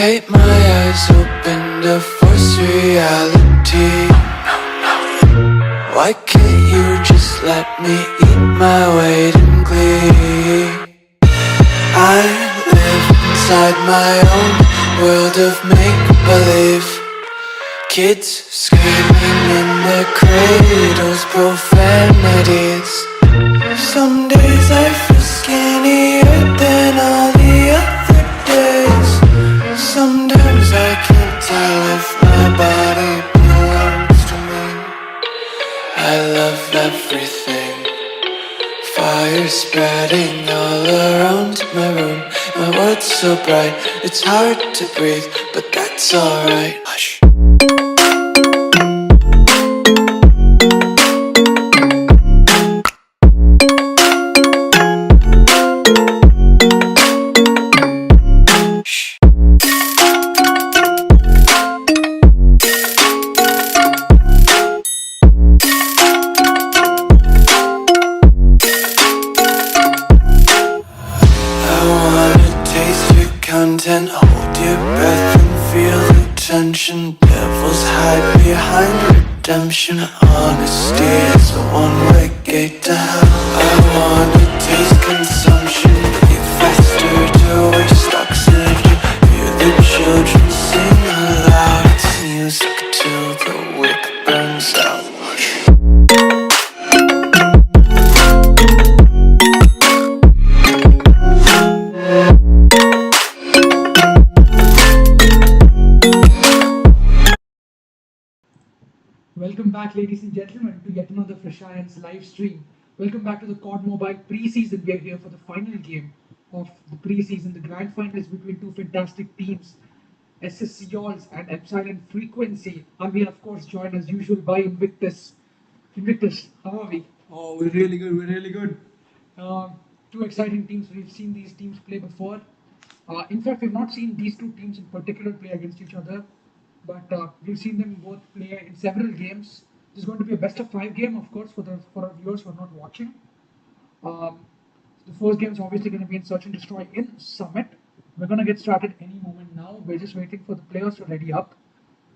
hate my eyes open to force reality. Why can't you just let me eat my weight in glee? I live inside my own world of make-believe. Kids screaming in their cradles, profanities. Some days I feel skinnier than all the other days. Sometimes I can't tell if my body belongs to me. I love everything. Fire spreading all around my room. My world's so bright, it's hard to breathe, but that's alright. Hush. Content, hold your breath and feel the tension. Devils hide behind redemption. Honesty is a one-way gate to hell. I wanna taste consumption, breathe faster to waste oxygen. Hear the children sing aloud. It's music till the wick burns out. Welcome back, ladies and gentlemen, to yet another Freshiance live stream. Welcome back to the COD Mobile pre-season. We are here for the final game of the pre-season. The grand final is between two fantastic teams, Seouls and Epsilon Freak-Quency. And we are, of course, joined as usual by Invictus. Invictus, how are we? Oh, we're really good. We're really good. Two exciting teams. We've seen these teams play before. In fact, we've not seen these two teams in particular play against each other, but we've seen them both play in several games. This is going to be a best of 5 game, of course, for our viewers who are not watching. The first game is obviously going to be in Search and Destroy in Summit. We're going to get started any moment now. We're just waiting for the players to ready up.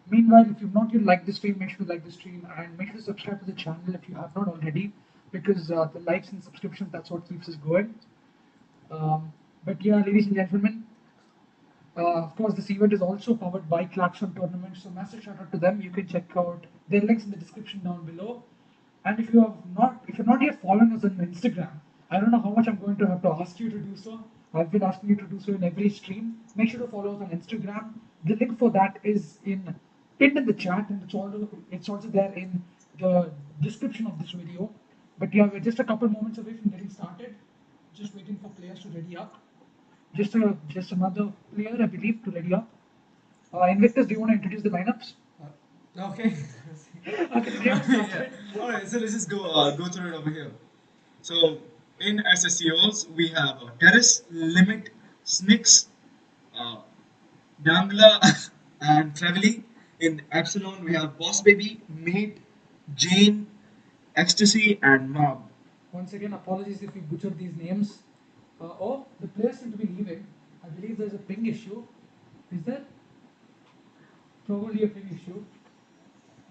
Meanwhile, if you've not yet liked the stream, make sure to like the stream and make sure to subscribe to the channel if you have not already, because the likes and subscriptions, that's what keeps us going. But yeah, ladies and gentlemen, of course, this event is also powered by Claxon Tournament, so massive shout out to them. You can check out their links in the description down below. And if you're not yet following us on Instagram, I don't know how much I'm going to have to ask you to do so. I've been asking you to do so in every stream. Make sure to follow us on Instagram. The link for that is pinned in the chat, and it's also there in the description of this video. But yeah, we're just a couple moments away from getting started. Just waiting for players to ready up. Just another player, I believe, to ready up. Invictus, do you want to introduce the lineups? Okay. Okay, Yeah. All right. So let's just go through it over here. So in SSCOs we have Terrace, Limit, Snix, Dangla, and Trevelly. In Epsilon we have Boss Baby, Mate, Jane, Ecstasy, and Mob. Once again, apologies if we butchered these names. Oh, the players seem to be leaving. I believe there's a ping issue. Is there? Probably a ping issue.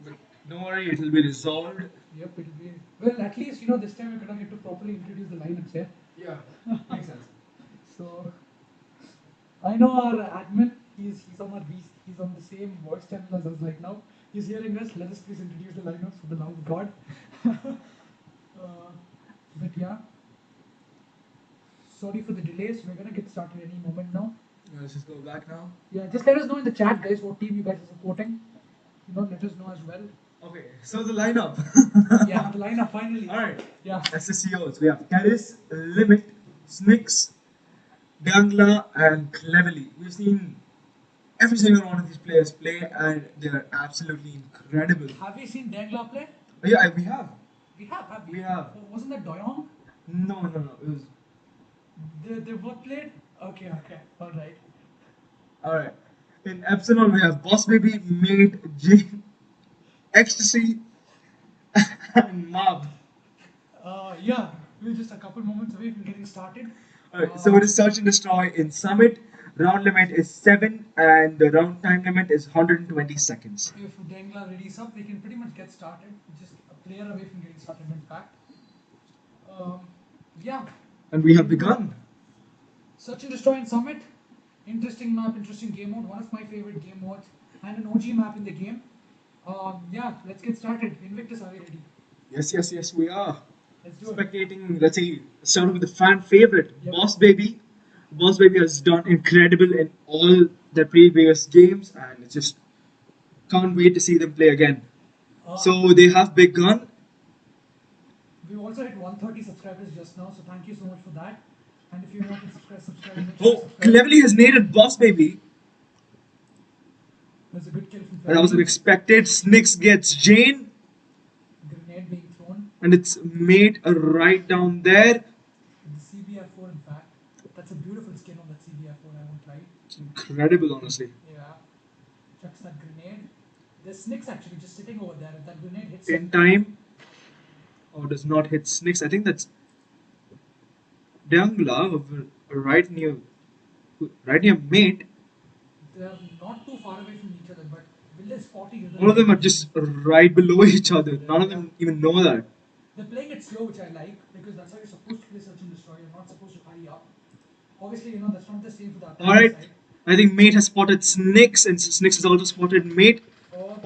But don't worry, it will be resolved. Yep, it'll be. Well, at least, this time we're gonna get to properly introduce the lineups here. Yeah, makes sense. So, I know our admin, he's on the same voice channel as us right now. He's hearing us. Let us please introduce the lineups for the love of God. But yeah. Sorry for the delays. We're gonna get started any moment now. Let's just go back now. Yeah, just let us know in the chat, guys, what team you guys are supporting. Let us know as well. Okay, so the lineup. Yeah, the lineup finally. Alright. Yeah. SSCOs. We have Terrace, Limit, Snix, Dangla, and Cleverly. We've seen every single one of these players play, and they're absolutely incredible. Have we seen Dangla play? Yeah, we have. We have we? We have. Oh, wasn't that Doyong? No. It was. They both played? Okay. Alright. Alright. In Epsilon, we have Boss Baby, Mate, Jane, Ecstasy, and Mob. Yeah, we're just a couple moments away from getting started. Alright, so it is Search and Destroy in Summit. Round limit is 7 and the round time limit is 120 seconds. If Dengla readies up, we can pretty much get started. Just a player away from getting started, in fact. Yeah. And we have begun. Search and Destroy and Summit. Interesting map, interesting game mode. One of my favorite game modes. And an OG map in the game. Yeah, let's get started. Invictus, are we ready? Yes, we are. Let's do it. Spectating, let's say, starting with the fan favorite, Yep. Boss Baby. Boss Baby has done incredible in all the previous games, and it's just can't wait to see them play again. So they have begun. We also hit 130 subscribers just now, so thank you so much for that. And if you're not subscribe. Make sure you Oh, subscribe. Cleverly has nailed Boss Baby. That's a good kill from That was unexpected. Snicks gets Jane, Grenade being thrown. and it's made right down there. The CBR4, in fact. That's a beautiful skin on that CBR4, I won't lie. It's incredible, honestly. Yeah. Chucks that grenade. There's Snicks actually just sitting over there. If that grenade hits In time. Or does not hit Snicks. I think that's Dangla right near mate. they're not too far away from each other, but will they spot each other? All of them are just right below each other. None of them even know that. They're playing it slow, which I like, because that's how you're supposed to play Search and Destroy. You're not supposed to hurry up. Obviously, that's not the same for the attacking Alright. side. I think mate has spotted Snicks, and Snicks has also spotted mate.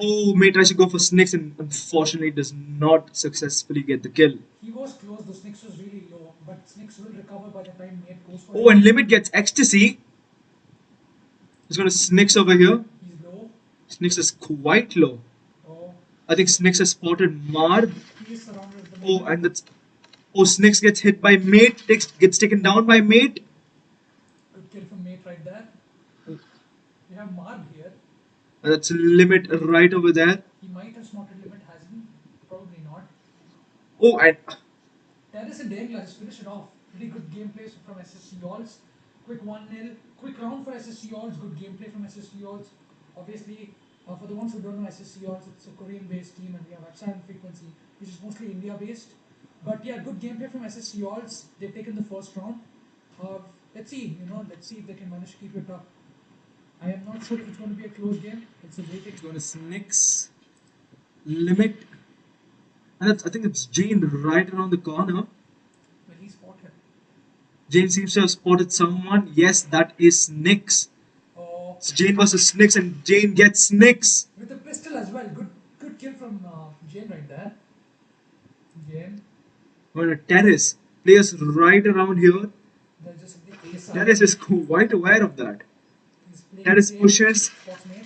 Oh, mate tries to go for Snicks and unfortunately does not successfully get the kill. He was close, the Snicks was really low, but Snicks will recover by the time mate goes for Oh, it. and Limit gets Ecstasy. He's gonna Snicks over here. He's low. Snicks is quite low. Oh, I think Snicks has spotted Marb. he is surrounded with the Oh, and that's. Oh, Snicks gets hit by mate. Gets taken down by mate. Good kill from mate right there. We have Marb here. And that's Limit right over there. He might have spotted Limit, has he? Probably not. Oh, and Terrace and Dengla has finished it off. Pretty good gameplay from SSC Seouls. Quick 1-0. Quick round for SSC Seouls. Good gameplay from SSC Seouls. Obviously, for the ones who don't know SSC Seouls, it's a Korean-based team, and we have Epsilon Freak-Quency, which is mostly India-based. But yeah, good gameplay from SSC Seouls. They've taken the first round. Let's see, let's see if they can manage to keep it up. I am not sure if it's going to be a close game. It's a waiting. it's going to Snicks. Limit. And that's, I think it's Jane right around the corner. Will he spot him? Jane seems to have spotted someone. Yes, that is Snicks. Oh, It's Jane versus Snicks, and Jane gets Snicks. with a pistol as well. Good kill from Jane right there. Jane. On a terrace. Players right around here. They're just in the A side. Terrace is quite aware of that. He's playing Terrace safe. pushes. Spots mate.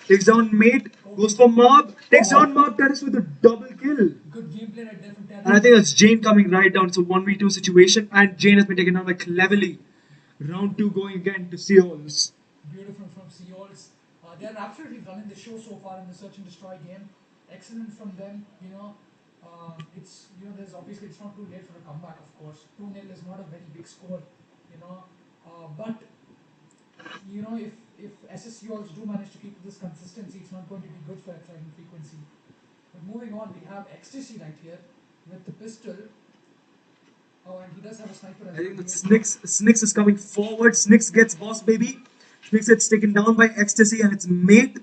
Takes down mate. Goes for Mob. Takes down Mob. Terrace with a double kill. Good gameplay right there from Terrace. And I think that's Jane coming right down. It's a 1v2 situation. And Jane has been taken down by Cleverly. Round 2 going again to Seouls. Beautiful from Seouls. They're absolutely running the show so far in the Search and Destroy game. Excellent from them. It's there's obviously it's not too late for a comeback. Of course, 2-0 is not a very big score. But if SSC Seouls do manage to keep this consistency, it's not going to be good for Epsilon Freak-Quency. But moving on, we have Ecstasy right here with the pistol. Oh, and he does have a sniper as I think well. that Snicks is coming forward. Snicks gets Boss Baby. Snicks gets taken down by Ecstasy, and it's Mate.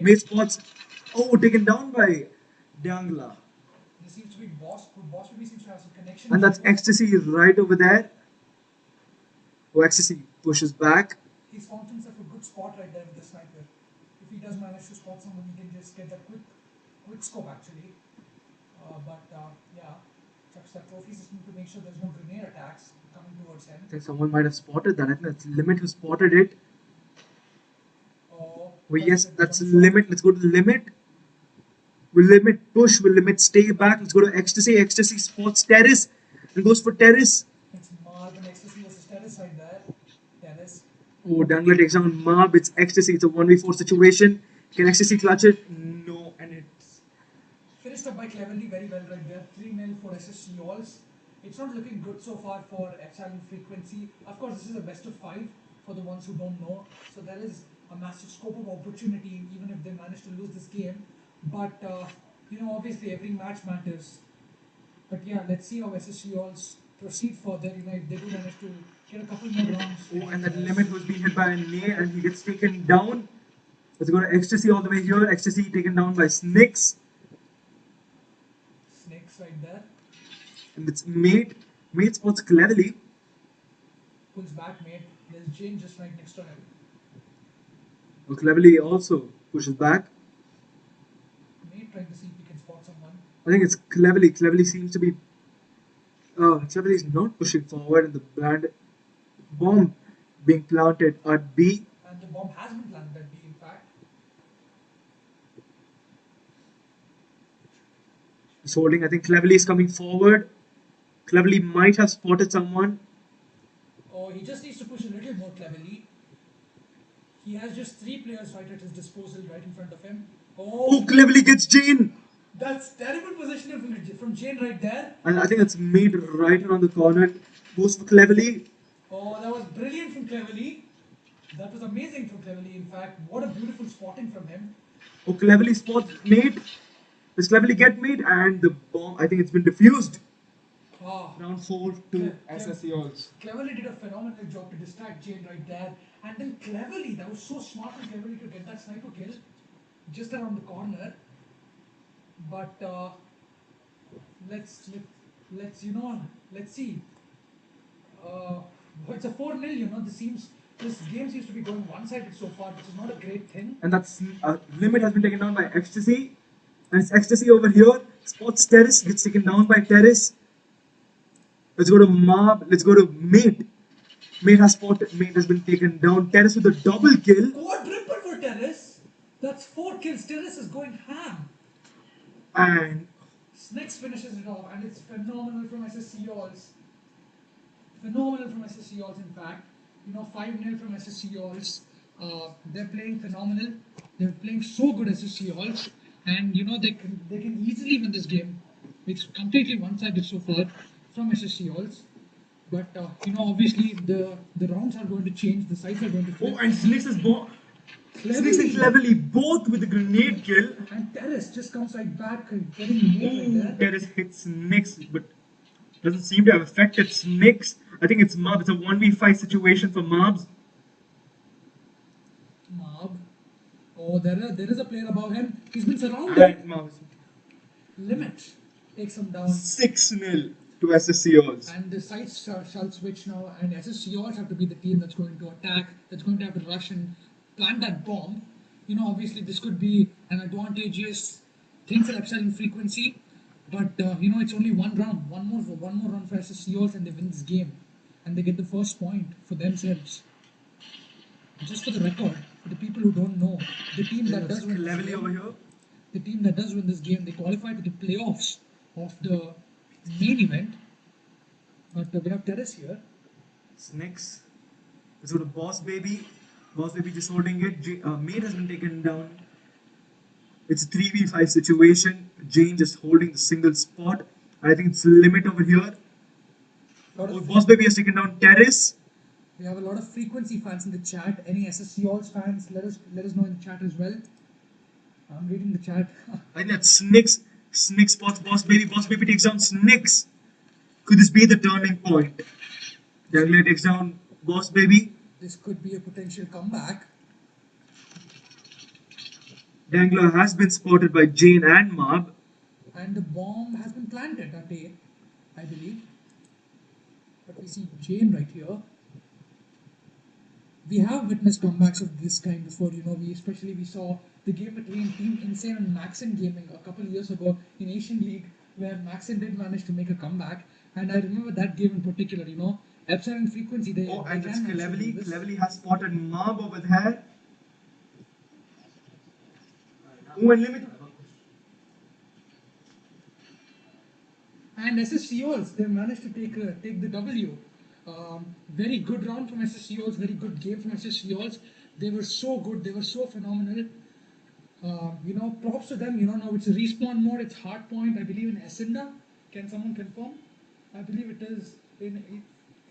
Mate spots. Oh, taken down by Dangla. This seems to be Boss. Boss maybe seems to have some connection. And that's Ecstasy right over there. Oh, Ecstasy pushes back. He's found himself a good spot right there with the sniper. If he does manage to spot someone, he can just get that quick scope actually. Yeah, chucks that trophy system to make sure there's no grenade attacks coming towards him. I think someone might have spotted that. I think that's Limit who spotted it. Oh, Well, yes, that's Limit. Let's go to Limit. Will Limit push? Will Limit stay back? Let's go to Ecstasy. Ecstasy spots Terrace and goes for Terrace. It's Marb and Ecstasy versus Terrace right there. Terrace. Oh, Dangla takes down Marb. It's Ecstasy. It's a 1v4 situation. Can Ecstasy clutch it? No, and it's Finished up by Cleverly very well right there. 3-0 for SSC Seouls. It's not looking good so far for Epsilon Freak-Quency. Of course, this is a best of 5 for the ones who don't know. So there is a massive scope of opportunity even if they manage to lose this game. But, obviously every match matters. But yeah, let's see how SSC Seouls proceed further, if they do manage to get a couple more rounds. Oh, and that limit was being hit by a Nay, and he gets taken down. Let's go to Ecstasy all the way here. Ecstasy taken down by Snakes. Snakes right there. And it's Mate. Mate spots cleverly. Pulls back, mate. There's Jane just right next to him. Well, cleverly also pushes back. Mate trying to see if he can spot someone. I think it's cleverly. Cleverly seems to be. Cleverly is not pushing forward, and the brand bomb being planted at B. And the bomb has been planted at B, in fact. He's holding. I think Cleverly is coming forward. Cleverly might have spotted someone. Oh, he just needs to push a little more cleverly. He has just 3 players right at his disposal, right in front of him. Oh, Cleverly gets Jane. That's terrible positioning from Jane right there. And I think it's made right around the corner. Goes for Cleverly. Oh, that was brilliant from Cleverly. That was amazing from Cleverly, in fact. What a beautiful spotting from him. Oh, Cleverly spots Mate. Does Cleverly get Mate? And the bomb, I think it's been defused. Ah, Round 4 to Seouls. Cleverly did a phenomenal job to distract Jane right there. And then Cleverly, that was so smart from Cleverly to get that sniper kill just around the corner. But let's see. It's a 4-0. This game seems to be going one-sided so far, which is not a great thing. And that's limit has been taken down by Ecstasy. And it's Ecstasy over here. Spots Terrace, gets taken down by Terrace. Let's go to Mob. Let's go to Mate. Mate has spotted. Mate has been taken down. Terrace with a double kill. Quadruple for Terrace. That's 4 kills. Terrace is going ham. And Snakes finishes it off, and it's phenomenal from Seouls. Phenomenal from Seouls, in fact. 5-0 from Seouls. They're playing phenomenal. They're playing so good Seouls, and they can easily win this game. It's completely one-sided so far from Seouls. But obviously the rounds are going to change. The sides are going to flip. oh, and Snakes is Snakes and Cleverly both with a grenade kill. And Terrace just comes right back and getting made right there. Terrace hits Snakes, but doesn't seem to have affected Snakes. I think it's Mob. It's a 1v5 situation for Mobs. Mob. Oh, there is a player above him. He's been surrounded. And Mobs. Limit takes him down. 6-0 to SSCOs. And the sides shall switch now, and SSCOs have to be the team that's going to attack, that's going to have to rush and plant that bomb. Obviously this could be an advantageous thing for Epsilon Freak-Quency, but it's only one round, one more round for SSCOs, and they win this game, and they get the first point for themselves. Just for the record, for the people who don't know, the team that does win this game, over here. the team that does win this game, they qualify to the playoffs of the main event. But we have Terrace here. Snakes. Let's go to Boss Baby. Boss Baby just holding it. Mate has been taken down. It's a 3v5 situation. Jane just holding the single spot. I think it's Limit over here. Boss Baby has taken down Terrace. We have a lot of Freak-Quency fans in the chat. Any SSCOs fans, let us know in the chat as well. I'm reading the chat. I think that's Snakes. Snakes spots Boss Baby. Boss Baby takes down Snakes. Could this be the turning point? Dangler takes down Boss Baby. This could be a potential comeback. Dangler has been spotted by Jane and Mob. And the bomb has been planted at A, I believe. But we see Jane right here. We have witnessed comebacks of this kind before, we saw the game between Team Insane and Maxon Gaming a couple of years ago in Asian League, where Maxon did manage to make a comeback, and I remember that game in particular, Epsilon Freak-Quency, they And can it's actually Cleverly. do this. Cleverly has spotted Mob over there. Oh, and Limit. And SSCOs, they managed to take the W. Very good round from SSCOs, very good game from SSCOs. They were so good, they were so phenomenal. Props to them. Now it's a respawn mode, it's hardpoint, I believe in Essinda. Can someone confirm? I believe it is it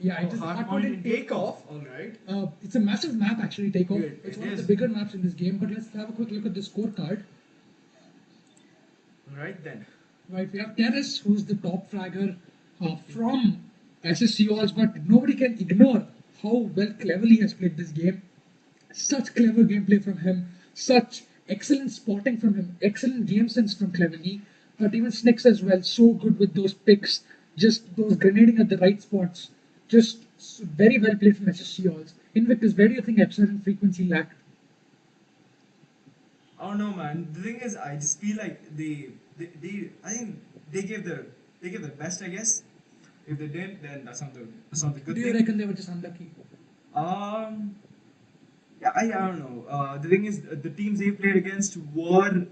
is hardpoint in Takeoff. Alright. It's a massive map actually, Takeoff. Good, It's it one of is. the bigger maps in this game, but let's have a quick look at the scorecard. Alright then. Right, we have Terrace, who's the top fragger from SS Seouls, but nobody can ignore how well Cleverly has played this game. Such clever gameplay from him, such excellent spotting from him, excellent game sense from Cleverly, but even Snicks as well, so good with those picks, just those grenading at the right spots, just very well played from SS Seouls. Invictus, where do you think Epsilon and Freak-Quency lacked? I don't know, man. The thing is, I just feel like I think they gave their best, I guess. If they didn't, then that's not the good Do you thing. reckon they were just unlucky? Um, yeah, I don't know. The thing is, the teams they played against were,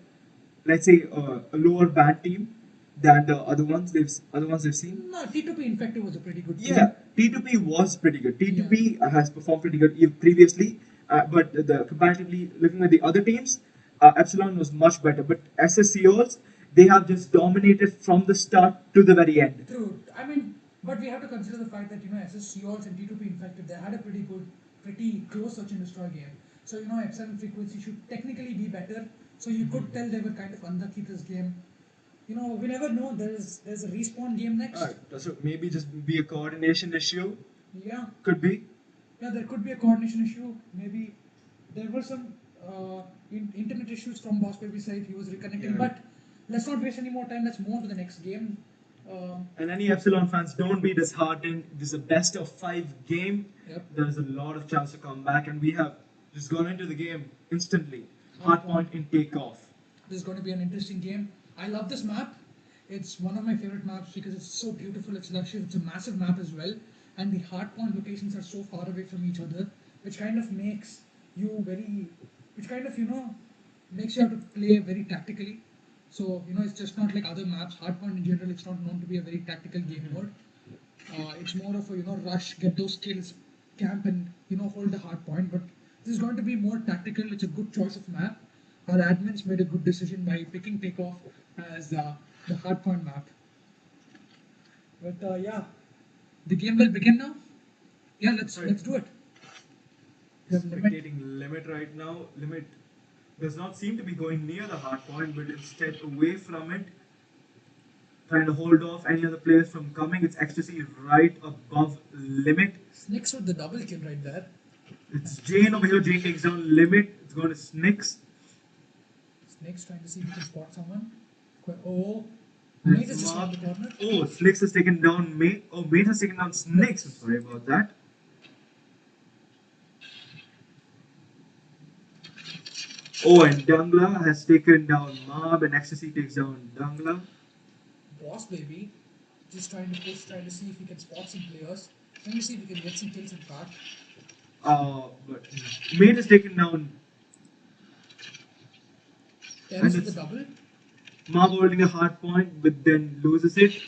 let's say, a lower band team than the other ones they've seen. No, T2P Infected was a pretty good team. Yeah, T2P was pretty good. T2P has performed pretty good previously, but comparatively looking at the other teams, Epsilon was much better. But SSCOs, they have just dominated from the start to the very end. True. I mean, but we have to consider the fact that SS Seouls and T2P Infected, they had a pretty close search and destroy game. So Epsilon Freak-Quency should technically be better. So you could tell they were kind of unlucky this game. We never know. There's a respawn game next. Alright, so maybe just be a coordination issue. Yeah. Could be. Yeah, there could be a coordination issue. Maybe there were some internet issues from Boss Baby's side. He was reconnecting. Yeah. But let's not waste any more time. Let's move on to the next game. And any Epsilon fans, don't be disheartened. This is a best of 5 game. Yep. There's a lot of chance to come back, and we have just gone into the game instantly. Hardpoint in takeoff. This is going to be an interesting game. I love this map. It's one of my favorite maps because it's so beautiful. It's luxurious. It's a massive map as well, and the hardpoint locations are so far away from each other, which kind of makes you makes you have to play very tactically. So it's just not like other maps. Hardpoint in general, it's not known to be a very tactical game mode. It's more of a rush, get those kills, camp, and hold the hardpoint. But this is going to be more tactical. It's a good choice of map. Our admins made a good decision by picking Takeoff as the hardpoint map. But yeah, the game will begin now. Yeah, let's do it. We have limit. Spectating limit right now. Limit does not seem to be going near the hard point, but instead away from it, trying to hold off any other players from coming. It's Ecstasy right above limit. Snicks with the double kill right there. It's Jane over here. Jane takes down limit. It's going to Snicks. Snicks trying to see if he can spot someone. Oh, There's Mate is just Mark. on the corner. Oh, Snicks has taken down Mate. Oh, Mate has taken down Snicks. I'm sorry about that. Oh, and Dangla has taken down Mob, and Ecstasy takes down Dangla. Boss Baby just trying to push, trying to see if he can spot some players. Let me see if he can get some kills in fact. But Mate has taken down Terrace And with the it's- double. Mob holding a hard point, but then loses it.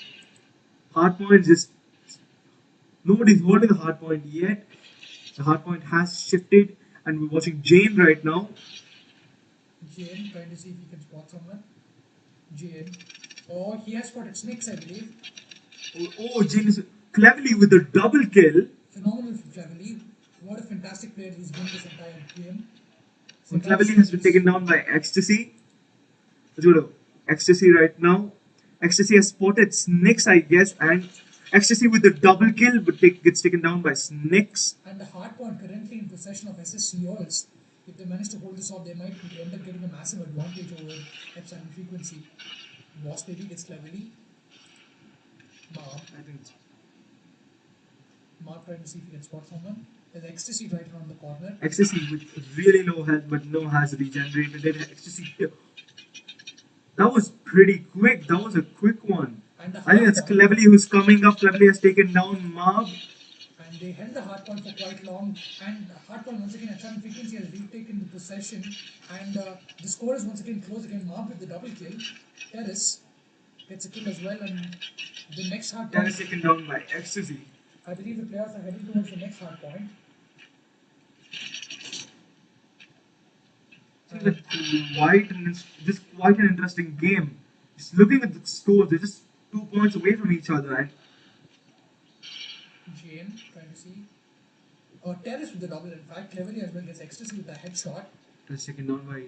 Hard point just nobody's holding the hard point yet. The hard point has shifted, and we're watching Jane right now. Jane trying to see if he can spot someone. Jane. Oh, he has spotted Snicks, I believe. Oh, Jane is cleverly with a double kill. Phenomenal from Cleverly. What a fantastic player he's been this entire game. And cleverly has been taken down by Ecstasy. Let's go to Ecstasy right now. Ecstasy has spotted Snicks, I guess, and Ecstasy with the double kill, but gets taken down by Snicks. And the hard point currently in possession of SSCOs. If they manage to hold this off, they might end up getting a massive advantage over Epsilon Freak-Quency. Boss Baby gets Cleverly. I think Mark trying to see if he can spot someone. There's Ecstasy right around the corner. Ecstasy with really low health, but no has regenerated. Then Ecstasy. That was pretty quick. That was a quick one. And the I think hard that's point- Cleverly who's coming up. Cleverly has taken down Mob. And they held the hard point for quite long. And the hard point once again, Epsilon Freak-Quency has retaken the possession. And the score is once again close again. Mob with the double kill. Terrace gets a kill as well. And the next hard That point, is taken down by Ecstasy. I believe the players are heading towards the next hard point. Just quite an interesting game. Just looking at the scores, they're just 2 points away from each other. And Jane trying to see. Terrace with the double, in fact. Cleverly as well gets Ecstasy with the headshot. that's taken down by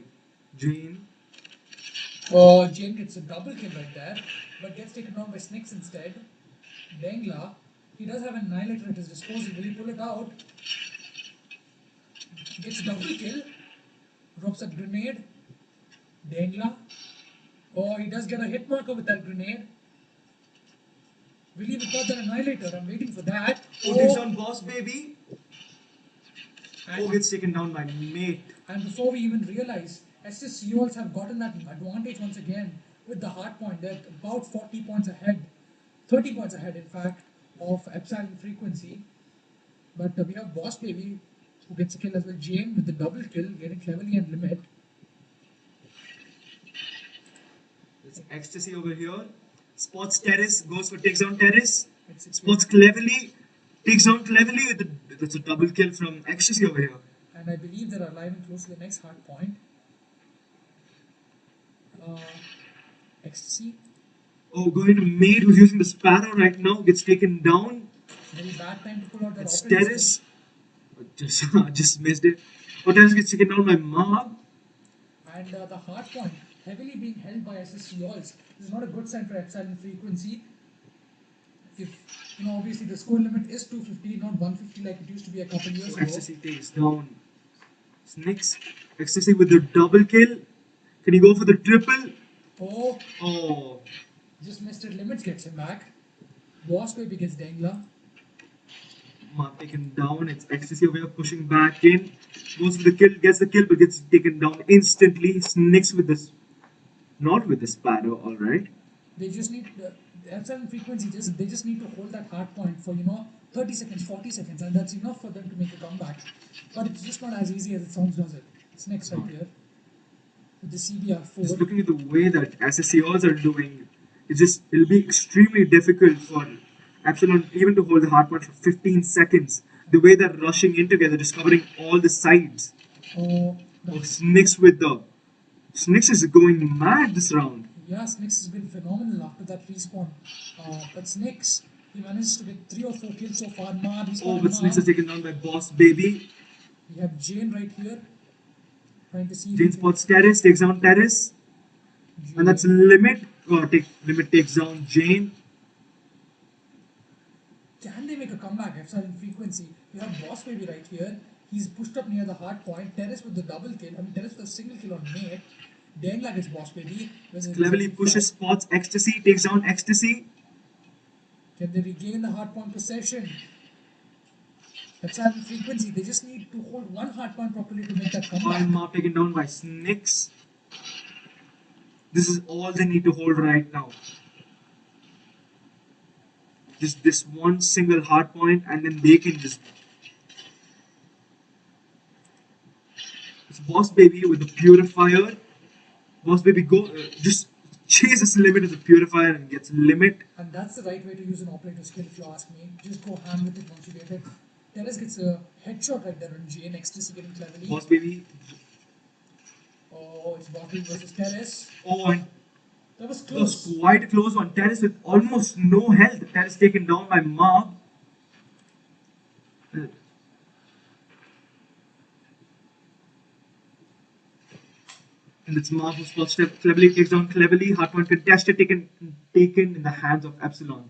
Jane. Jane gets a double kill right there, but gets taken down by Snicks instead. Dengla He does have an Annihilator at his disposal. Will he pull it out? Gets double kill. Drops a grenade. Dengla. Oh, he does get a hit marker with that grenade. Will he without that Annihilator? I'm waiting for that. Oh, takes down Boss Baby. And, Gets taken down by Mate. and before we even realize, Estes Seouls have gotten that advantage once again with the hard point. They're about 40 points ahead. 30 points ahead, in fact, of Epsilon Freak-Quency. But we have Boss Baby, who gets a kill as well. Jane with the double kill, getting cleverly and limit. There's Ecstasy over here. Spots Terrace, goes for takes down Terrace. It's Spots Cleverly, takes down Cleverly with that's a double kill from Ecstasy over here. And I believe they're alive and close to the next hard point. Ecstasy. Oh, going to Maid, who's using the Sparrow right now, gets taken down. Very bad time to pull out that It's operating Terrace. Just missed it. Oh, Terrace gets taken down by Mob. And the hard point heavily being held by SS Seouls. This is not a good sign for Epsilon Freak-Quency. If, obviously the score limit is 250, not 150 like it used to be a couple years ago. Ecstasy takes down Snakes. Ecstasy with the double kill. Can he go for the triple? Oh. Just missed it. Limits gets him back. Boss Baby gets Dengla. Mob taken down. It's Ecstasy over here pushing back in. Goes for the kill, gets the kill, but gets taken down instantly. Snakes with this. Not with the Sparrow, alright. They just need the Epsilon Freak-Quency. They just need to hold that hard point for 30 seconds, 40 seconds, and that's enough for them to make a comeback. But it's just not as easy as it sounds, does it? It's next right here with the CBR4. Just looking at the way that SSCOs are doing, it'll be extremely difficult for Epsilon even to hold the hard point for 15 seconds. The way they're rushing in together, just covering all the sides. Snix with the Snix is going mad this round. Yeah, Snix has been phenomenal after that respawn. But Snix, he manages to get 3 or 4 kills so far. But Snix is taken down by Boss Baby. We have Jane right here. Trying to see. Jane spots Terrace, takes down Terrace. And that's Limit. Limit takes down Jane. Can they make a comeback? Epsilon Freak-Quency. We have Boss Baby right here. He's pushed up near the hard point. Terrace with the double kill. Terrace with a single kill on Mate. Dengla gets Boss Baby. Cleverly pushes, spots Ecstasy, takes down Ecstasy. Can they regain the hard point possession? Epsilon Freak-Quency. They just need to hold one hard point properly to make that comeback. Mob taken down by Snix. This is all they need to hold right now. Just this one single hard point, and then they can just. It's Boss Baby with the Purifier. Boss Baby just chases Limit as a Purifier and gets Limit. And that's the right way to use an operator skill if you ask me. Just go ham with it once you get it. Terrace gets a headshot right there on Jane. Ecstasy getting cleverly. Boss Baby. Oh, it's Boss Baby versus Terrace. And that was close. That was quite a close one. Terrace with almost no health. Terrace taken down by Mob. And it's Mob who spots Cleverly, takes down Cleverly. Hardpoint contested, taken in the hands of Epsilon.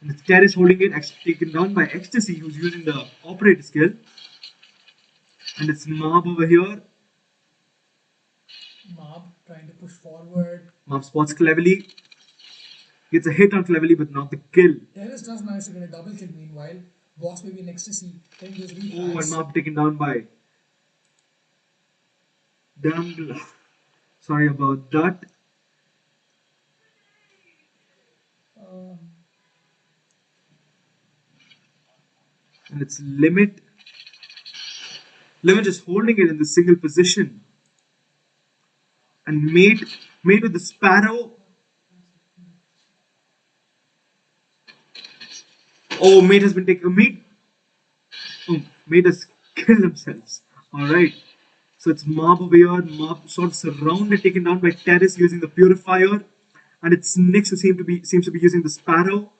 And it's Terrace holding it, taken down by Ecstasy, who's using the operator skill. And it's Mob over here. Mob trying to push forward. Mob spots Cleverly. Gets a hit on Cleverly, but not the kill. Terrace does manage to get a double kill meanwhile. Boss Baby and Ecstasy getting those reflex. Oh, and Mob taken down by Damn. Sorry about that. And it's Limit. Limit is holding it in the single position. And Mate with the Sparrow. Oh, Mate has been taken. Mate has killed themselves. Alright. So it's Mob over here. Mob sort of surrounded, taken down by Terrace using the Purifier. And it's Nix who seems to be using the Sparrow.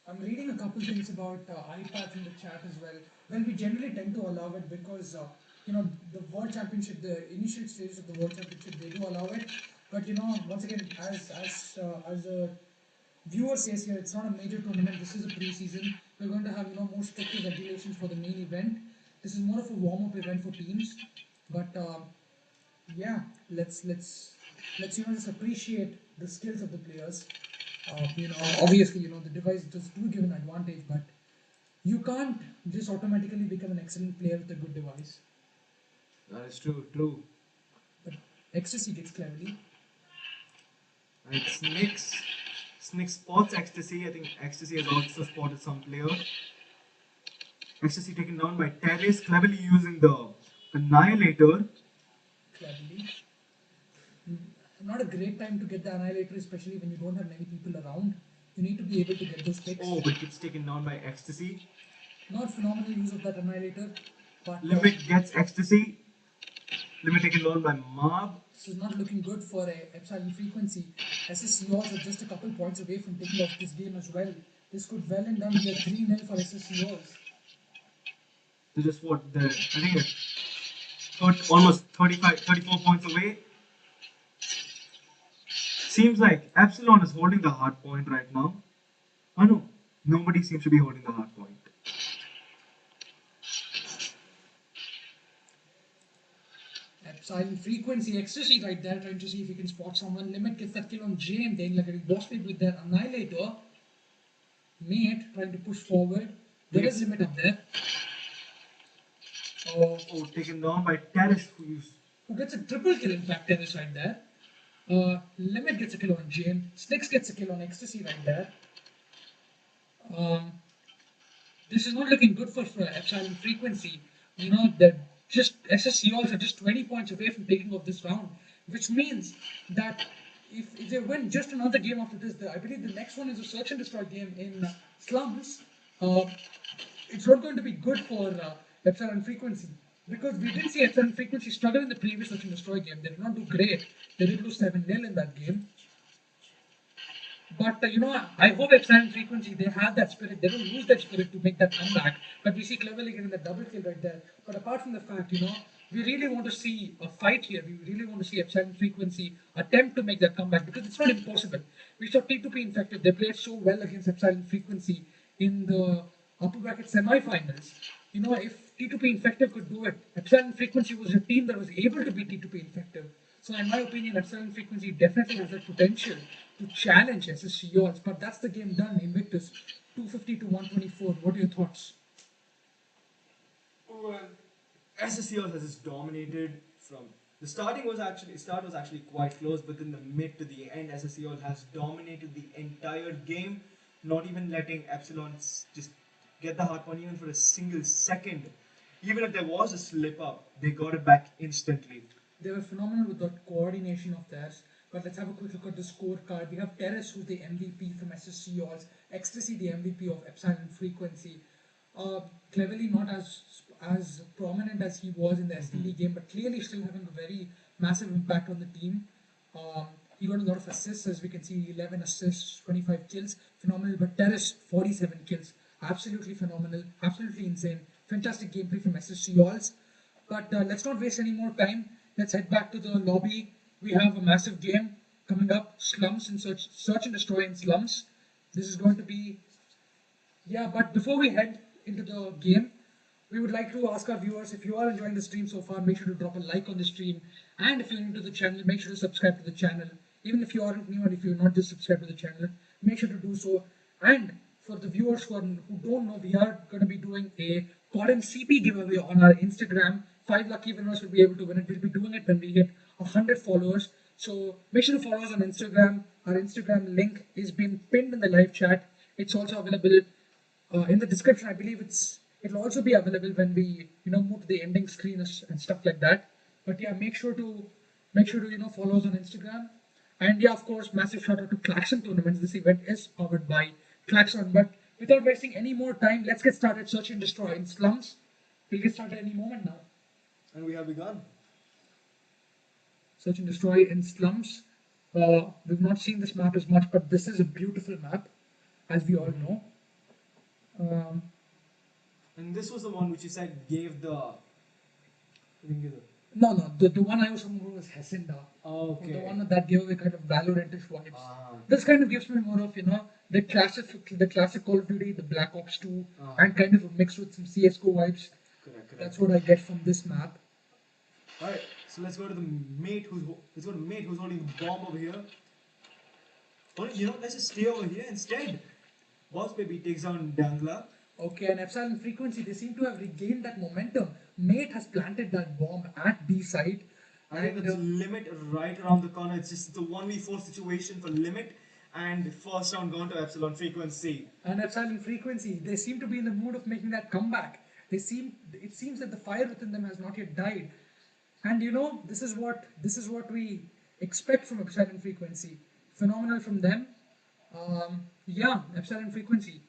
I'm reading a couple things about iPads in the chat as well. Well, we generally tend to allow it because the World Championship, the initial stages of the World Championship, they do allow it. But once again, as a viewer says here it's not a major tournament. This is a pre-season. We're going to have more stricter regulations for the main event. This is more of a warm-up event for teams. But yeah, let's just appreciate the skills of the players. Obviously the device does do give an advantage, but you can't just automatically become an excellent player with a good device. That is true, true. But ecstasy gets cleverly. And Snicks spots Ecstasy. I think Ecstasy has also spotted some player. Ecstasy taken down by Terrace, cleverly using the Annihilator. Cleverly. Not a great time to get the Annihilator, especially when you don't have many people around. You need to be able to get those picks. Oh, but it's taken down by Ecstasy. Not phenomenal use of that Annihilator, but Limit gets Ecstasy. Limit taken down by Mob. this is not looking good for a Epsilon Freak-Quency. SS Seouls are just a couple points away from taking off this game as well. This could well and done be a 3-0 for SS Seouls. This is what I think it's almost 34 points away. Seems like Epsilon is holding the hard point right now. Oh no, nobody seems to be holding the hard point. Epsilon Freak-Quency Ecstasy right there, trying to see if he can spot someone. Limit gets that kill on Jane, then like a boss fight with their Annihilator. Mate trying to push forward. There is Limit up there. Oh, taken down by Terrace, who gets a triple kill in fact, Terrace right there. Limit gets a kill on Jane. Snicks gets a kill on Ecstasy right there. This is not looking good for Epsilon Freak-Quency. That just Seouls are just 20 points away from taking off this round, which means that if they win just another game after this, I believe the next one is a search and destroy game in Slums. It's not going to be good for Epsilon Freak-Quency, because we did see Epsilon Freak-Quency struggle in the previous search and destroy game. They did not do great. They did lose 7-0 in that game. But I hope Epsilon Freak-Quency, they have that spirit. They don't lose that spirit to make that comeback. But we see cleverly getting the double kill right there. But apart from the fact, we really want to see a fight here. We really want to see Epsilon Freak-Quency attempt to make that comeback, because it's not impossible. We saw T2P Infected. They played so well against Epsilon Freak-Quency in the upper bracket semi-finals. If T2P Infective could do it, Epsilon Freak-Quency was a team that was able to beat T2P Infective. So in my opinion, Epsilon Freak-Quency definitely has that potential to challenge SS Seouls. But that's the game done. Invictus 250 to 124. What are your thoughts? Well, SSCL has just dominated from the start was actually quite close, but then the mid to the end, SSCL has dominated the entire game, not even letting Epsilon just get the hard point even for a single second. Even if there was a slip up, they got it back instantly. They were phenomenal with that coordination of theirs. But let's have a quick look at the scorecard. We have Terrace, who's the MVP from SS Seouls, Ecstasy, the MVP of Epsilon Freak-Quency. Cleverly not as prominent as he was in the STD game, but clearly still having a very massive impact on the team. He got a lot of assists, as we can see, 11 assists, 25 kills, phenomenal. But Terrace, 47 kills, absolutely phenomenal, absolutely insane. Fantastic gameplay from SS Seouls. But let's not waste any more time. Let's head back to the lobby. We have a massive game coming up, Slums and Search and Destroy in Slums. This is going to be, but before we head into the game, we would like to ask our viewers, if you are enjoying the stream so far, make sure to drop a like on the stream. And if you're new to the channel, make sure to subscribe to the channel. Even if you aren't new and if you're not just subscribed to the channel, make sure to do so. And for the viewers who don't know, we are going to be doing a CODM CP giveaway on our Instagram. 5 lucky winners will be able to win it. We'll be doing it when we get 100 followers. So make sure to follow us on Instagram. Our Instagram link is being pinned in the live chat. It's also available in the description. I believe it'll also be available when we move to the ending screen and stuff like that. But yeah, make sure to follow us on Instagram. And yeah, of course, massive shout out to Claxon Tournaments. This event is powered by Claxon. But without wasting any more time, let's get started. Search and Destroy in Slums. We'll get started any moment now. And we have begun. Search and Destroy in Slums. We've not seen this map as much, but this is a beautiful map, as we all know. And this was the one which you said gave the No. The one I was talking about was Hacienda. Okay. The one that gave away kind of Valorant-ish vibes. Ah. This kind of gives me more of, the classic Call of Duty, the Black Ops 2, and kind of mixed with some CS:GO vibes. Correct. That's what I get from this map. Alright, so let's go to the mate who's holding the bomb over here. Or let's just stay over here instead. Boss Baby takes down Dangla. Okay, and Epsilon Freak-Quency, they seem to have regained that momentum. Mate has planted that bomb at B side. I think that's Limit right around the corner. It's just the 1v4 situation for Limit. And first round gone to Epsilon Freak-Quency. And Epsilon Freak-Quency, they seem to be in the mood of making that comeback. It seems that the fire within them has not yet died. And this is what we expect from Epsilon Freak-Quency. Phenomenal from them. Yeah, Epsilon Freak-Quency.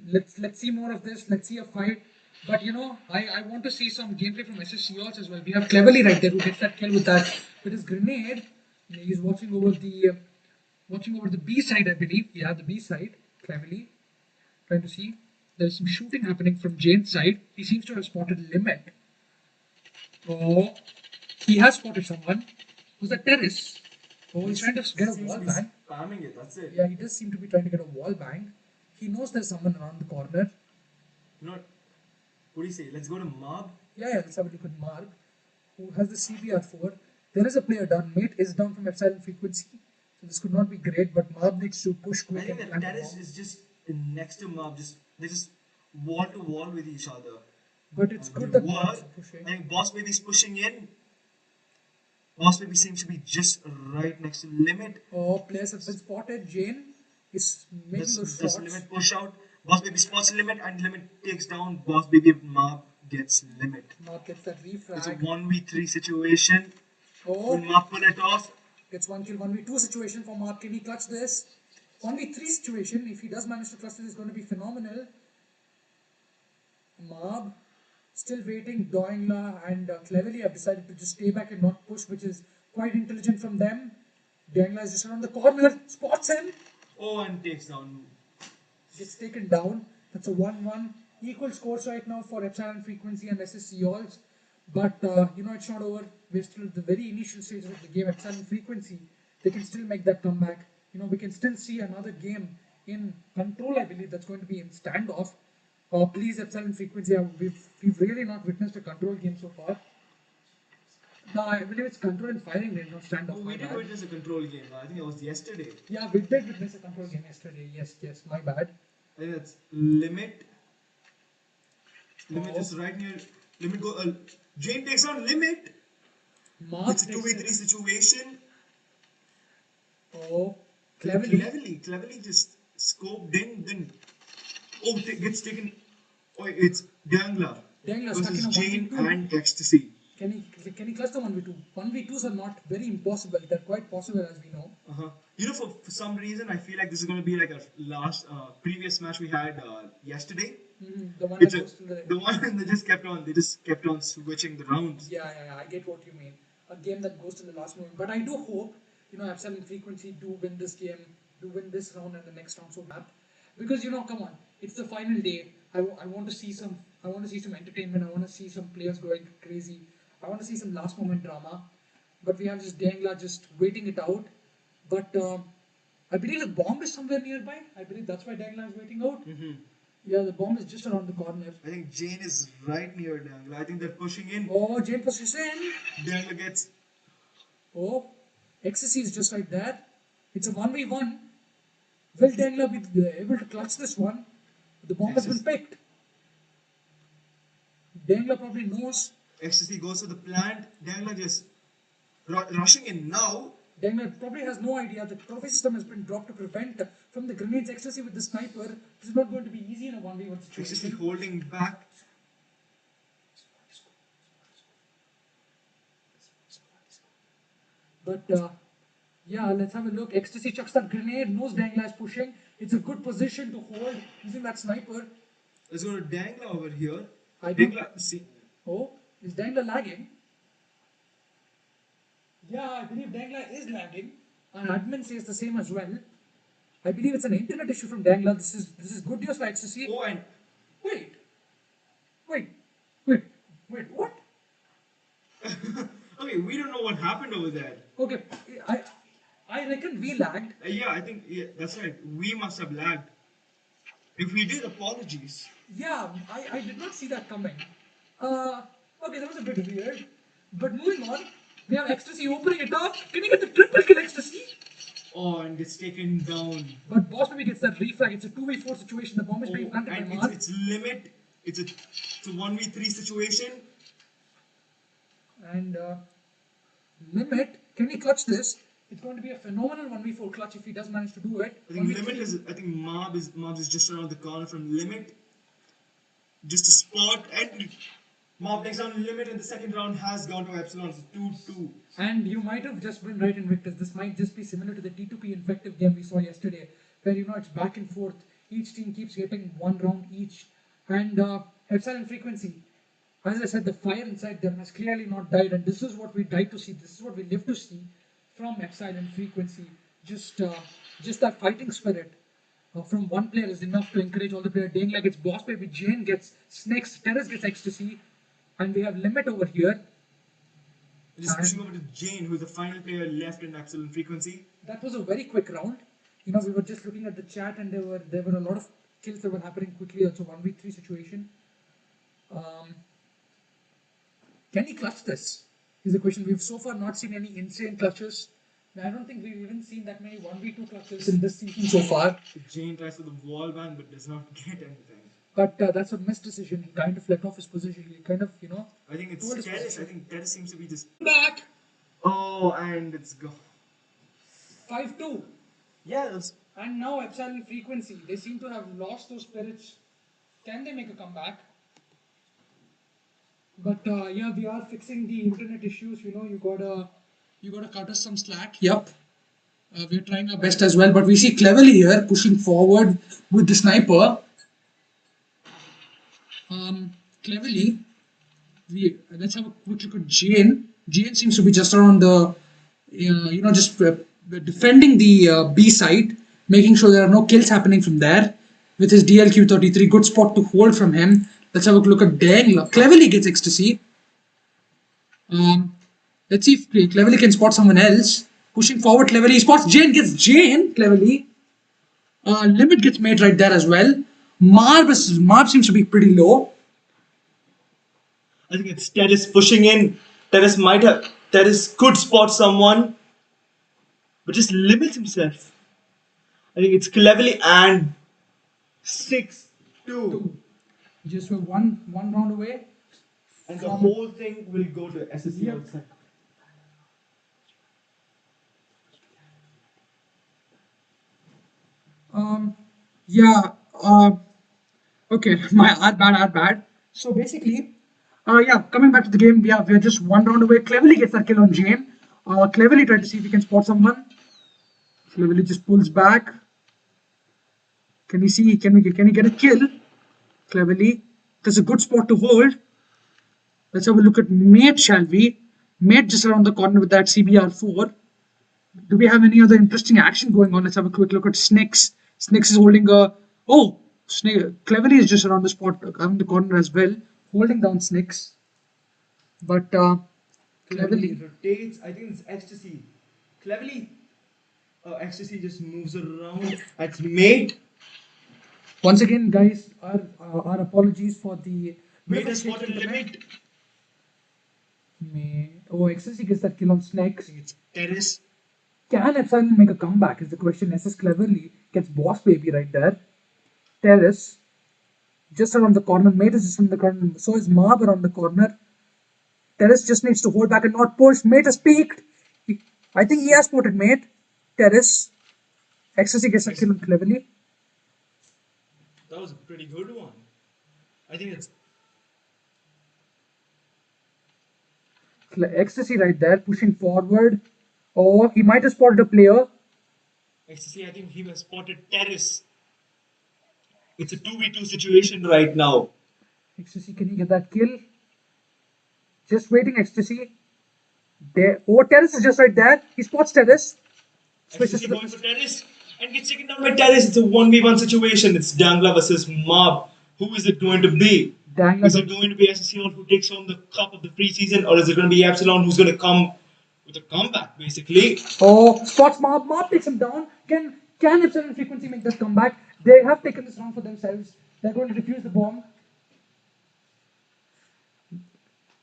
Let's see more of this. Let's see a fight. But I want to see some gameplay from Seouls as well. We have Cleverly right there who gets that kill with his grenade. He's watching over the B side, I believe. Yeah, the B side. Cleverly. Trying to see. There's some shooting happening from Jane's side. He seems to have spotted Limit. Oh, he has spotted someone. Who's that Terrace? Oh, he's trying to get a wall bang. Spamming it, that's it. Yeah, he does seem to be trying to get a wall bang. He knows there's someone around the corner. What do you say? Let's go to Mob. Yeah, let's have a look at Mark, who has the CBR4. There is a player down. Mate is down from Epsilon Freak-Quency. So this could not be great, but Mark needs to push I quick. think that Terrace is just next to Mob. They're just wall to wall with each other. But it's good that Mark's I pushing. think Boss Baby's pushing in. Boss Baby seems to be just right next to Limit. Oh, players have been spotted. Jane is making those shots. Limit push out. Boss Baby spots Limit and Limit takes down Boss Baby. Mob gets Limit. Mark gets that It's a refrag. 1v3 situation. Oh, Will Mob pull it off? gets 1 kill, 1v2 situation for Mark. Can he clutch this? 1v3 situation, if he does manage to clutch this, is going to be phenomenal. Mob still waiting. Doingla and Cleverly have decided to just stay back and not push, which is quite intelligent from them. Doingla is just around the corner, spots him, Oh, and takes down. gets taken down. That's a 1-1. Equal scores right now for Epsilon Freak-Quency and Seouls. But it's not over. We're still at the very initial stages of the game. Epsilon Freak-Quency, they can still make that comeback. We can still see another game in Control, I believe, that's going to be in standoff. Please, Epsilon Freak-Quency, we've really not witnessed a Control game so far. No, I believe it's Control and Firing range, not standoff. Oh, we did witness a control game. I think it was yesterday. Yeah, we did witness a Control game yesterday. Yes, my bad. I think that's Limit. Limit is right near. Limit go. Jane takes on Limit. Mark It's a 2v3 situation. Oh, Cleverly. Cleverly just scoped in, then gets taken. Oh, it's Dangla Dangla stuck in versus a Jane 1v2. and Ecstasy. Can he clutch the 1v2? 1v2s are not very impossible. They're quite possible, as we know. For some reason, I feel like this is going to be like a previous match we had yesterday. The one It's that goes to the one they just kept on switching the rounds. Yeah, I get what you mean. A game that goes to the last moment. But I do hope, Epsilon Freak-Quency do win this game, do win this round and the next round so bad. Because come on, it's the final day. I want to see some entertainment. I want to see some players going crazy. I want to see some last moment drama. But we have just Dangla just waiting it out. But I believe the bomb is somewhere nearby. I believe that's why Dangla is waiting out. Yeah, the bomb is just around the corner. I think Jane is right near Dangla. I think they're pushing in. Oh, Jane pushes in. Dangla gets. Oh, Ecstasy is just like that. It's a 1v1. Will Dangla be able to clutch this one? The bomb has been picked. Dangla probably knows. Ecstasy goes to the plant. Dangla just rushing in now. Dangla probably has no idea the trophy system has been dropped to prevent from the grenades. Ecstasy with the sniper. This is not going to be easy in a 1v1 Ecstasy situation. holding back. But yeah, let's have a look. Ecstasy chucks that grenade. Knows Dangla is pushing. It's a good position to hold using that sniper. Let's go to Dangla over here. Dangla, see. Oh, is Dangla lagging? Yeah, I believe Dangla is lagging. And admin says the same as well. I believe it's an internet issue from Dangla. This is good news for Ecstasy. Oh, and Wait, what? Okay, we don't know what happened over there. Okay, I reckon we lagged. Yeah, I think that's right. We must have lagged. If we did, apologies. Yeah, I did not see that coming. Uh, okay, that was a bit weird. But moving on, we have Ecstasy opening it up. Can you get the triple kill Ecstasy? Oh, and gets taken down. But Boss Baby gets that reflag. It's a 2v4 situation. The bomb is being planted by And Mark. it's limit. It's a 1v3 situation. And Limit, can he clutch this? It's going to be a phenomenal 1v4 clutch if he does manage to do it. I think 1v3. limit is. I think Mob is just around the corner from limit. Just a spot, and Mob takes down limit, and the second round has gone to Epsilon. It's 2-2. And you might have just been right, Invictus. This might just be similar to the T2P Infective game we saw yesterday, where it's back and forth. Each team keeps getting one round each. And Epsilon Freak-Quency, as I said, the fire inside them has clearly not died, and this is what we died to see. This is what we live to see from Epsilon Freak-Quency. Just that fighting spirit from one player is enough to encourage all the players. Dang, like it's Boss Baby, Jane gets Snakes, Terrace gets Ecstasy, and we have Limit over here. Just pushing over to Jane, who's the final player left in Epsilon Freak-Quency. That was a very quick round. We were just looking at the chat, and there were a lot of kills that were happening quickly. It's a 1v3 situation. Can he clutch this? Is the question. We've so far not seen any insane clutches. I don't think we've even seen that many 1v2 clutches in this season so far. Jane tries for the wall ban but does not get anything. But that's a missed decision. He kind of let off his position. He kind of, I think it's Terrace. I think Terrace seems to be just back. Oh, and it's gone. 5-2. Yes. And now Epsilon Freak-Quency. They seem to have lost those spirits. Can they make a comeback? But yeah, we are fixing the internet issues. You gotta cut us some slack. Yep. We're trying our best as well. But we see Cleverly here pushing forward with the sniper. Cleverly, let's have a quick look at Jane. Jane seems to be just around the, defending the B side, making sure there are no kills happening from there. With his DLQ-33, good spot to hold from him. Let's have a look at Dang. Cleverly gets Ecstasy. Let's see if Cleverly can spot someone else. Pushing forward, Cleverly spots Jane, gets Jane, Cleverly. Limit gets made right there as well. Marb seems to be pretty low. I think it's Terrace pushing in. Terrace could spot someone, but just limits himself. I think it's Cleverly and 6-2. Just one round away. And the whole thing will go to SSC outside. Okay, my bad. So basically, coming back to the game, we're just one round away. Cleverly gets that kill on Jane. Cleverly tried to see if he can spot someone. Cleverly just pulls back. Can he get a kill? Cleverly. There's a good spot to hold. Let's have a look at Mate, shall we? Mate just around the corner with that CBR4. Do we have any other interesting action going on? Let's have a quick look at Snakes. Snakes is holding a... Oh! Cleverly is just around the spot, around the corner as well. Holding down Snakes. But Cleverly rotates. I think it's Ecstasy. Cleverly. Ecstasy just moves around. That's Mate. Once again, guys, our apologies for the... Mate has spotted Limit. Oh, Ecstasy gets that kill on Snakes. I think it's Terrace. Can Epsilon make a comeback is the question. SS Cleverly gets Boss Baby right there. Terrace just around the corner. Mate is just around the corner. So is Marb around the corner. Terrace just needs to hold back and not push. Mate has peeked. I think he has spotted Mate. Terrace. Ecstasy gets a kill on Cleverly. That was a pretty good one. I think it's Ecstasy right there pushing forward. Oh, he might have spotted a player. Ecstasy. I think he has spotted Terrace. It's a 2v2 situation right now. Ecstasy, can he get that kill? Just waiting, Ecstasy. There. Oh, Terrace is just right there. He spots Terrace. Ecstasy going for Terrace and gets taken down by Terrace. It's a 1v1 situation. It's Dangla versus Mob. Who is it going to be? Dangler Is it going to be Seouls who takes home the cup of the preseason, or is it going to be Epsilon who's going to come with a comeback, basically? Oh, spots Mob. Mob takes him down. Can Epsilon and Freak-Quency make that comeback? They have taken this round for themselves. They're going to defuse the bomb.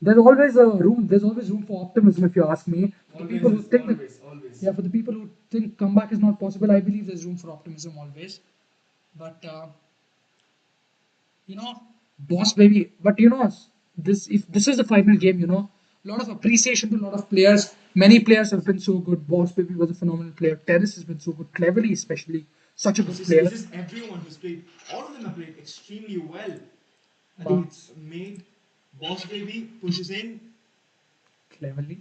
There's always room for optimism, if you ask me. For the people who think always. yeah, for the people who think comeback is not possible, I believe there's room for optimism always. But you know, boss baby. But you know, if this is the final game, you know, a lot of appreciation to a lot of players. Many players have been so good. Boss baby was a phenomenal player. Terrace has been so good. Cleverly, especially, such a good player. This is everyone who's played. All of them have played extremely well. I think it's made Boss Baby pushes in. Cleverly.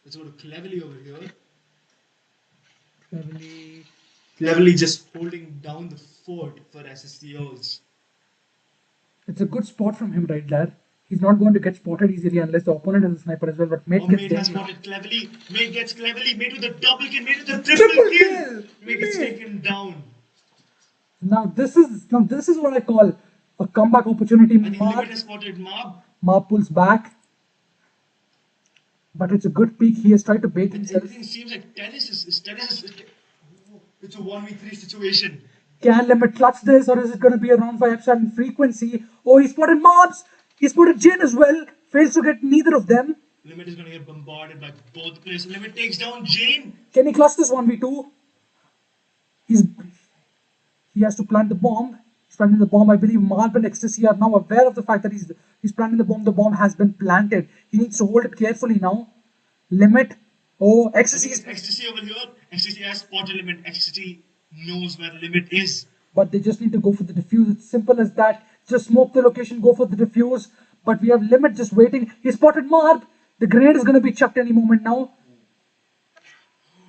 Let's go to Cleverly over here. Cleverly. Cleverly just holding down the fort for SSCOs. It's a good spot from him right there. He's not going to get spotted easily unless the opponent has a sniper as well. But Mate gets Mate has taken. spotted Cleverly. Mate gets Cleverly. Mate with the double kill. Mate with the triple kill. Mate gets taken down. Now this is what I call a comeback opportunity. I think Limit has spotted Mob. Mob pulls back. But it's a good peek. He has tried to bait himself. Everything seems like Tennis is it's a 1v3 situation. Can Limit clutch this, or is it going to be a round for Epsilon and Freak-Quency? Oh, he spotted Mobs. He spotted Jin as well. Fails to get neither of them. Limit is going to get bombarded by both players. Limit takes down Jane. Can he clutch this 1v2? He has to plant the bomb. He's planting the bomb. I believe Marb and Ecstasy are now aware of the fact that he's planting the bomb. The bomb has been planted. He needs to hold it carefully now. Limit. Oh, Ecstasy. Ecstasy over here. Ecstasy has spotted Limit. Ecstasy knows where Limit is. But they just need to go for the defuse. It's simple as that. Just smoke the location, go for the defuse. But we have Limit just waiting. He spotted Marb. The grenade is going to be chucked any moment now.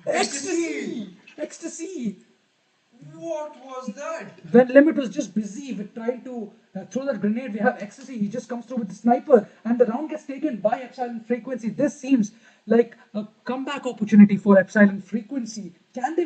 Ecstasy! Ecstasy! What was that? When Limit was just busy with trying to throw that grenade, we have Ecstasy. He just comes through with the sniper, and the round gets taken by Epsilon Freak-Quency. This seems like a comeback opportunity for Epsilon Freak-Quency. Can they